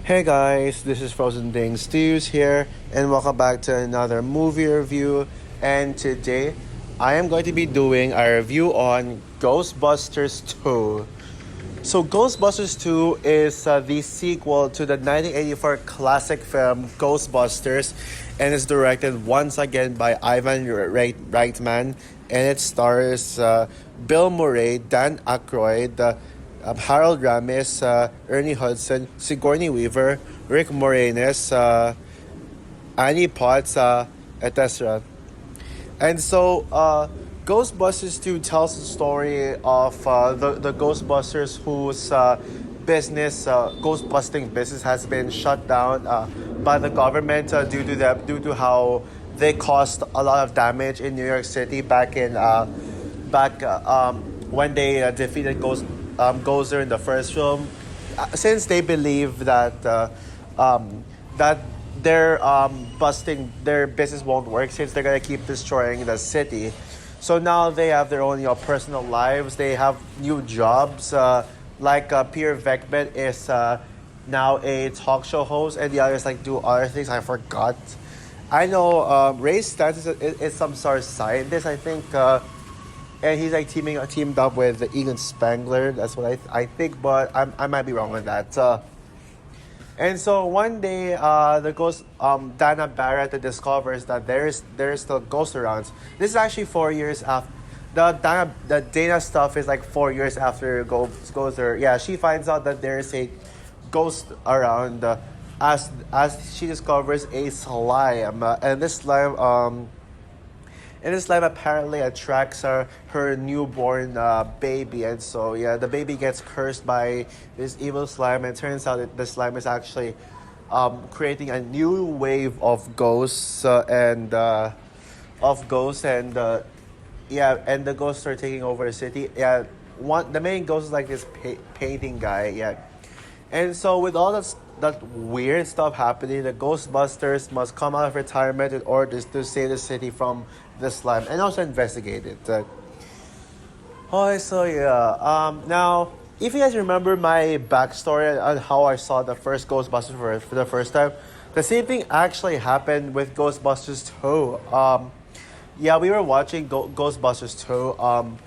Hey guys, this is Frozen Ding Stews here, and welcome back to another movie review. And today, I am going to be doing a review on Ghostbusters 2. So, Ghostbusters 2 is the sequel to the 1984 classic film Ghostbusters, and is directed once again by Ivan Reitman, and it stars Bill Murray, Dan Aykroyd, Harold Ramis, Ernie Hudson, Sigourney Weaver, Rick Moranis, Annie Potts, etc. And so, Ghostbusters 2 tells the story of the Ghostbusters whose ghostbusting business has been shut down by the government due to how they caused a lot of damage in New York City when they defeated Gozer in the first film, since they believe that their business won't work since they're gonna keep destroying the city. So now they have their own personal lives. They have new jobs. Pierre Venkman is now a talk show host, and the others do other things. I forgot. I know Ray Stantz is some sort of scientist, I think, and he's teamed up with Egan Spangler. That's what I think, but I might be wrong on that. And so one day, the ghost Dana Barrett discovers that there's still ghosts around. This is actually 4 years after the Dana stuff is 4 years after goes there. Yeah, she finds out that there's a ghost around as she discovers a slime, and this slime apparently attracts her newborn baby. And so, yeah, the baby gets cursed by this evil slime. And it turns out that the slime is actually creating a new wave of ghosts. And the ghosts are taking over the city. Yeah, the main ghost is this painting guy. Yeah. And so with all that weird stuff happening, the Ghostbusters must come out of retirement in order to save the city from the slime and also investigate it. Now, if you guys remember my backstory on how I saw the first Ghostbusters for the first time, the same thing actually happened with Ghostbusters 2. We were watching Ghostbusters 2 on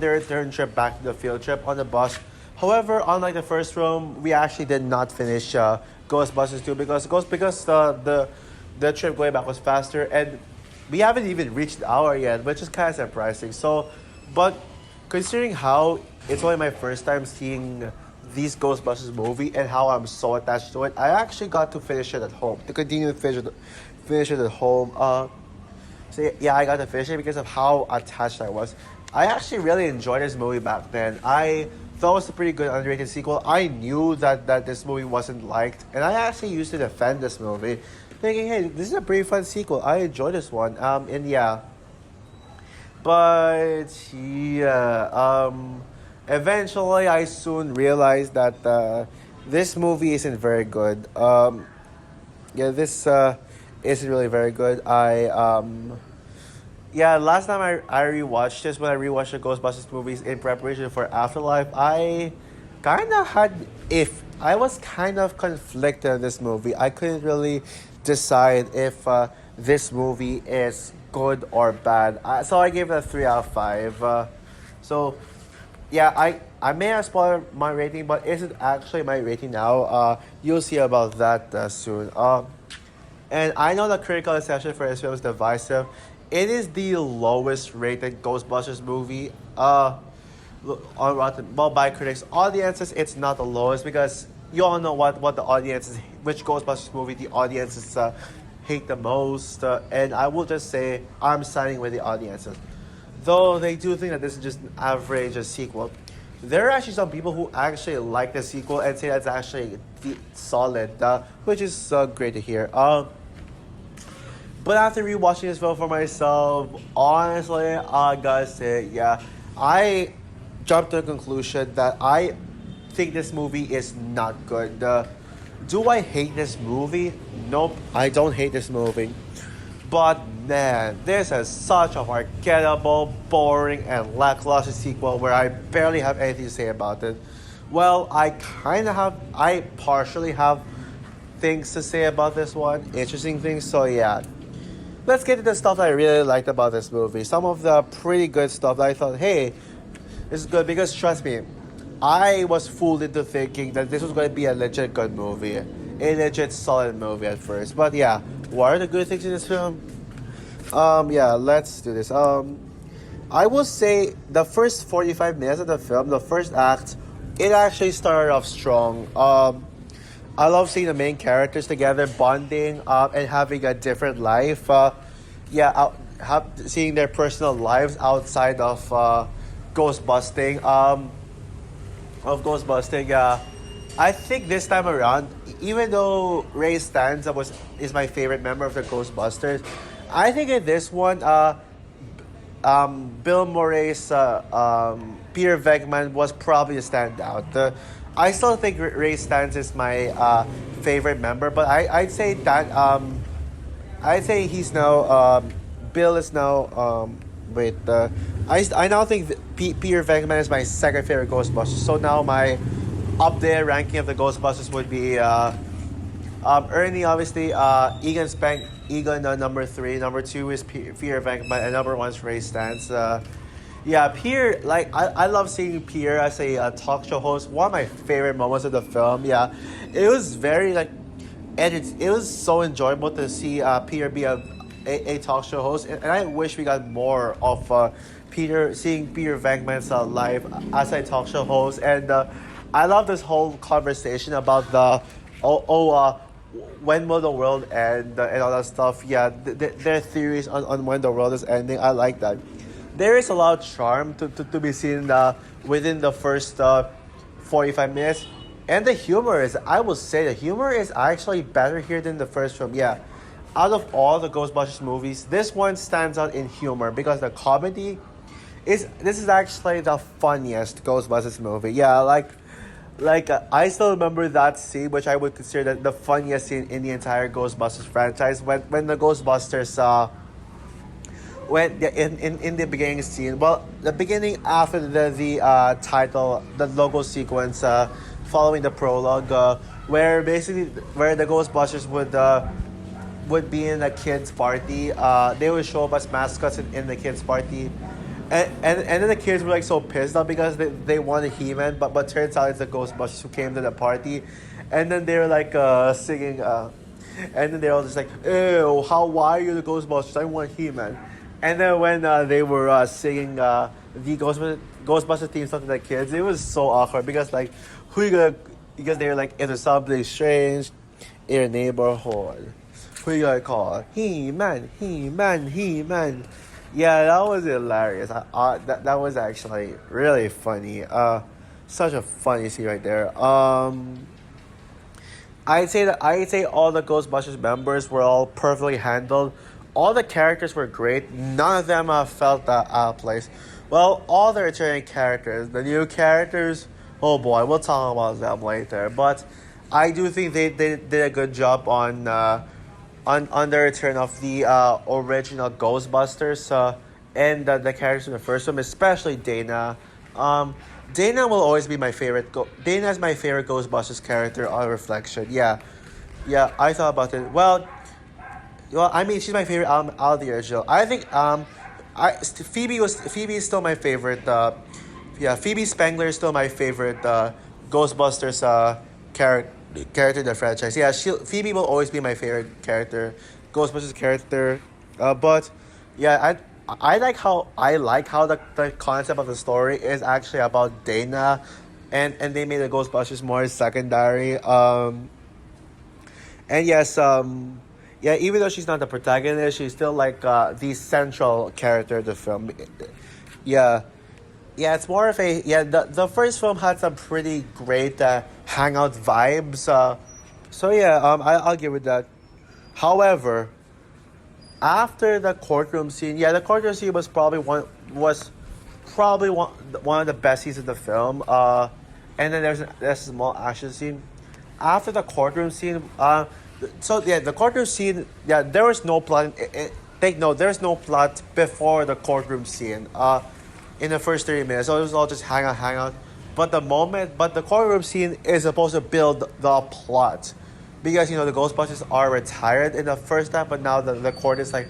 their return trip back to the field trip on the bus. However, unlike the first film, we actually did not finish Ghostbusters 2 because the trip going back was faster, and we haven't even reached the hour yet, which is kind of surprising. So, but considering how it's only my first time seeing these Ghostbusters movie and how I'm so attached to it, I actually got to finish it at home. To continue to finish it at home. I got to finish it because of how attached I was. I actually really enjoyed this movie back then. I thought it was a pretty good underrated sequel. I knew that this movie wasn't liked, and I actually used to defend this movie, thinking, hey, this is a pretty fun sequel. I enjoyed this one. Eventually I soon realized that this movie isn't very good. This isn't really very good. Last time I rewatched this, when I rewatched the Ghostbusters movies in preparation for Afterlife, I was kind of conflicted in this movie. I couldn't really decide if this movie is good or bad. So I gave it a 3 out of 5. I may have spoiled my rating, but is it actually my rating now? You'll see about that soon. And I know the critical reception for this film is divisive. It is the lowest rated Ghostbusters movie on Rotten, by critics. Audiences, it's not the lowest because you all know what the audiences, which Ghostbusters movie the audiences hate the most. And I will just say I'm siding with the audiences. Though they do think that this is just an average sequel. There are actually some people who actually like the sequel and say that's actually solid, which is great to hear. But after rewatching this film for myself, honestly, I gotta say, I jumped to the conclusion that I think this movie is not good. Do I hate this movie? Nope, I don't hate this movie. But man, this is such a forgettable, boring, and lackluster sequel where I barely have anything to say about it. Well, I partially have things to say about this one, interesting things. So yeah, let's get to the stuff that I really liked about this movie. Some of the pretty good stuff that I thought, hey, this is good because trust me, I was fooled into thinking that this was going to be a legit good movie, a legit solid movie at first. But yeah, what are the good things in this film? Yeah, let's do this. I will say the first 45 minutes of the film, the first act, it actually started off strong. I love seeing the main characters together, bonding, and having a different life. Seeing their personal lives outside of ghostbusting. I think this time around, even though Ray Stanza is my favorite member of the Ghostbusters, I think in this one, Bill Murray's Peter Venkman was probably the standout. I still think Ray Stantz is my favorite member, but I'd say he's now Bill is now I now think Peter Venkman is my second favorite Ghostbusters. So now my up there ranking of the Ghostbusters would be Ernie, obviously, Egon, number 3, number 2 is Peter Venkman, and number 1 is Ray Stantz. Yeah, Pierre, like, I love seeing Pierre as a talk show host. One of my favorite moments of the film, yeah. It was very, like, it was so enjoyable to see Pierre be a talk show host. And I wish we got more of seeing Peter Venkman's live as a talk show host. And I love this whole conversation about when will the world end and all that stuff. Yeah, their theories on when the world is ending. I like that. There is a lot of charm to be seen within the first 45 minutes. And the humor I will say, the humor is actually better here than the first film. Yeah, out of all the Ghostbusters movies, this one stands out in humor because the comedy this is actually the funniest Ghostbusters movie. Yeah, I still remember that scene, which I would consider the funniest scene in the entire Ghostbusters franchise, when the Ghostbusters in the beginning scene. Well, the beginning after the title, the logo sequence, following the prologue, where the Ghostbusters would be in a kids party. They would show up as mascots in the kids party. And then the kids were like so pissed off because they wanted He-Man, but turns out it's the Ghostbusters who came to the party, and then they were like singing, and then they're all just like, "Ew, why are you the Ghostbusters? I want He-Man." And then when they were singing the Ghostbuster theme song to the kids, it was so awkward because because they were like, "It's something strange in your neighborhood. Who you gonna call? He-Man, He-Man, He-Man." Yeah, that was hilarious. That was actually really funny. Such a funny scene right there. I'd say all the Ghostbusters members were all perfectly handled. All the characters were great. None of them felt out of place. Well, all the returning characters, the new characters, oh boy, we'll talk about them later. But I do think they did a good job on the return of the original Ghostbusters and the characters in the first one, especially Dana. Dana will always be my favorite. Dana is my favorite Ghostbusters character on reflection. Yeah, I thought about it. Well, I mean, she's my favorite out of the original. I think Phoebe is still my favorite. Phoebe Spangler is still my favorite Ghostbusters character in the franchise. Yeah, Phoebe will always be my favorite character, Ghostbusters character. But yeah, I like how the concept of the story is actually about Dana, and they made the Ghostbusters more secondary. And yes, even though she's not the protagonist, she's still like the central character of the film. Yeah. Yeah, it's more of the first film had some pretty great hangout vibes. I'll give it that. However, after the courtroom scene, the courtroom scene was probably one of the best scenes of the film. And then there's a small action scene. After the courtroom scene, the courtroom scene, there was no plot. Take note, there's no plot before the courtroom scene. In the first 30 minutes, so it was all just hang out. but the courtroom scene is supposed to build the plot, because the Ghostbusters are retired in the first half, but now the court is like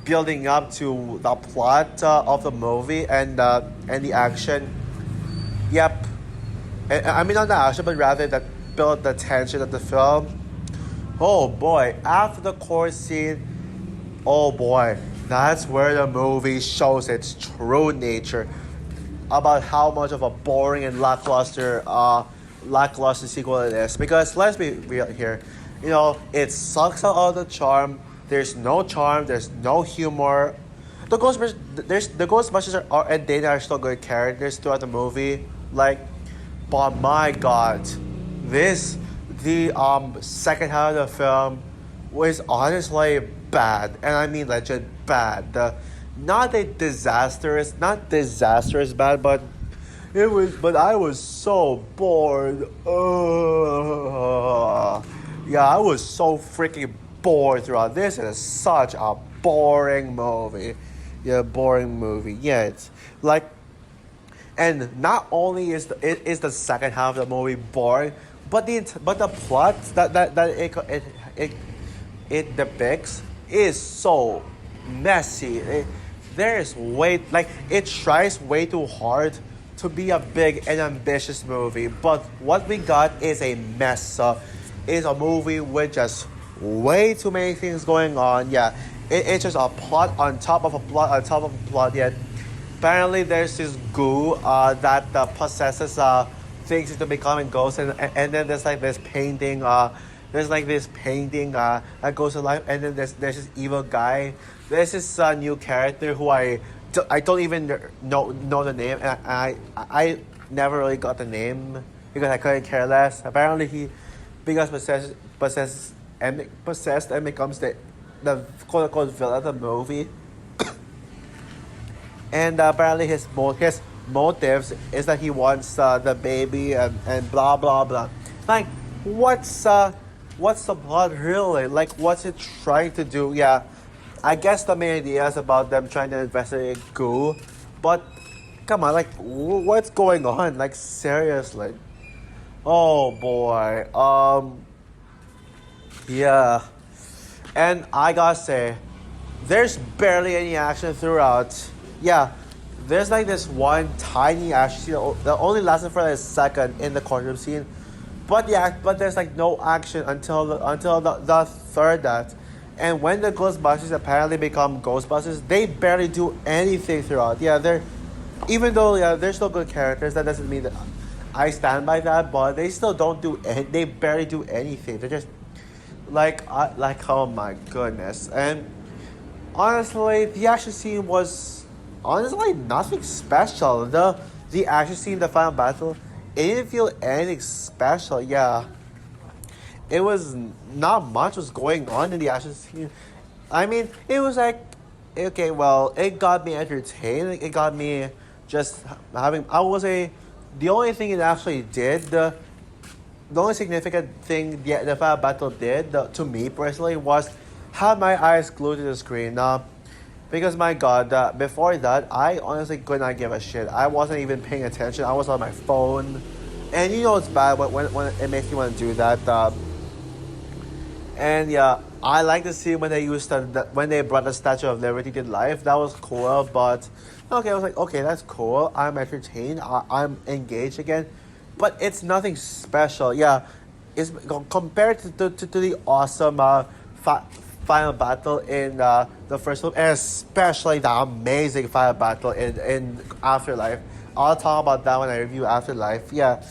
building up to the plot of the movie and the action. Yep, I mean not the action, but rather that build the tension of the film. Oh boy, after the court scene, oh boy, that's where the movie shows its true nature about how much of a boring and lackluster sequel it is. Because let's be real here, it sucks out all the charm. There's no charm. There's no humor. The Ghostbusters are and Dana are still good characters throughout the movie. Like, but my God, the second half of the film was honestly bad, and I mean legit bad. Not disastrous bad, but it was. But I was so bored. Yeah, I was so freaking bored throughout. This is such a boring movie. Yeah, boring movie. Yeah, it's like, and not only is the second half of the movie boring, but the plot that it depicts is so messy. It tries way too hard to be a big and ambitious movie, but what we got is a mess. Is a movie with just way too many things going on. Yeah, it's just a plot on top of a plot on top of a plot. Yet apparently there's this goo that possesses things into becoming ghosts, and then there's like this painting. That goes to life, and then there's this evil guy. There's this new character who I don't even know the name, and I never really got the name because I couldn't care less. Apparently he because possessed and becomes the quote unquote villain of the movie. And apparently his motives is that he wants the baby and blah blah blah. Like, what's the plot really? Like, what's it trying to do? Yeah, I guess the main idea is about them trying to investigate goo, but come on, like, what's going on? Like, seriously. Oh boy. Yeah. And I gotta say, there's barely any action throughout. Yeah, there's like this one tiny action scene that only lasted for like a second in the courtroom scene. But yeah, but there's like no action until the third act. And when the Ghostbusters apparently become Ghostbusters, they barely do anything throughout. Yeah, even though they're still good characters, that doesn't mean that I stand by that. But they still don't do they barely do anything. They're just like oh my goodness. And honestly, the action scene was honestly nothing special. The action scene, the final battle, it didn't feel anything special. Yeah, it was not much was going on in the action scene. I mean, it was like, okay, well, it got me entertained. It got me just having. The only thing it actually did, the only significant thing the final battle did to me personally was have my eyes glued to the screen. Because my God, before that, I honestly could not give a shit. I wasn't even paying attention. I was on my phone, and it's bad when it makes you want to do that. And yeah, I like to see when they when they brought the Statue of Liberty to life. That was cool, but okay, I was like, okay, that's cool. I'm entertained. I'm engaged again, but it's nothing special. Yeah, it's compared to the awesome final battle in the first film, and especially the amazing final battle in Afterlife. I'll talk about that when I review Afterlife. Yeah,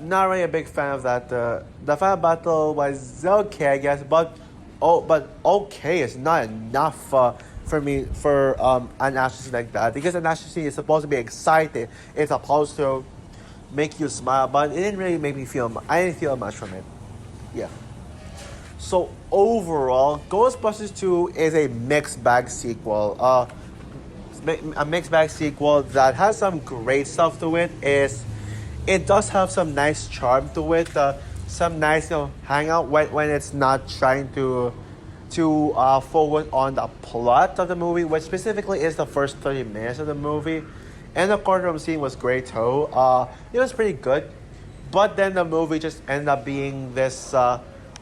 not really a big fan of that. The final battle was okay, I guess, but okay is not enough for me for an action scene like that, because an action scene is supposed to be exciting. It's supposed to make you smile, but it didn't really make me feel. I didn't feel much from it. Yeah. So overall, Ghostbusters 2 is a mixed bag sequel. A mixed bag sequel that has some great stuff to it. It does have some nice charm to it. Some nice hangout when it's not trying to focus on the plot of the movie, which specifically is the first 30 minutes of the movie. And the courtroom scene was great too. It was pretty good. But then the movie just ended up being this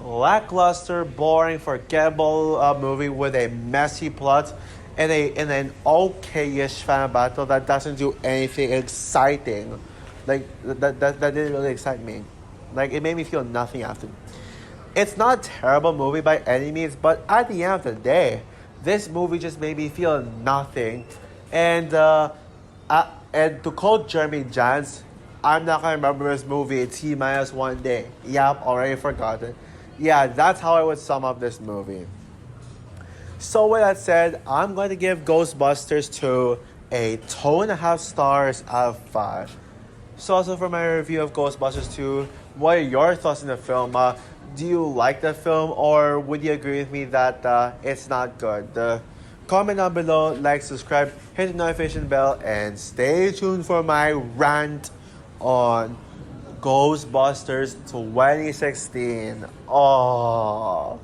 lackluster, boring, forgettable movie with a messy plot and an okayish fan battle that doesn't do anything exciting. Like that didn't really excite me. Like it made me feel nothing after. It's not a terrible movie by any means, but at the end of the day, this movie just made me feel nothing. And and to quote Jeremy Jans, I'm not gonna remember this movie. T minus 1 day. Yep, already forgotten. Yeah, that's how I would sum up this movie. So with that said, I'm going to give Ghostbusters 2 a 2.5 stars out of 5. So also for my review of Ghostbusters 2, what are your thoughts on the film? Do you like the film or would you agree with me that it's not good? Comment down below, like, subscribe, hit the notification bell, and stay tuned for my rant on Ghostbusters 2016. Oh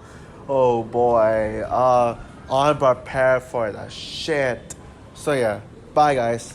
boy. Unprepared for the shit. So yeah, bye guys.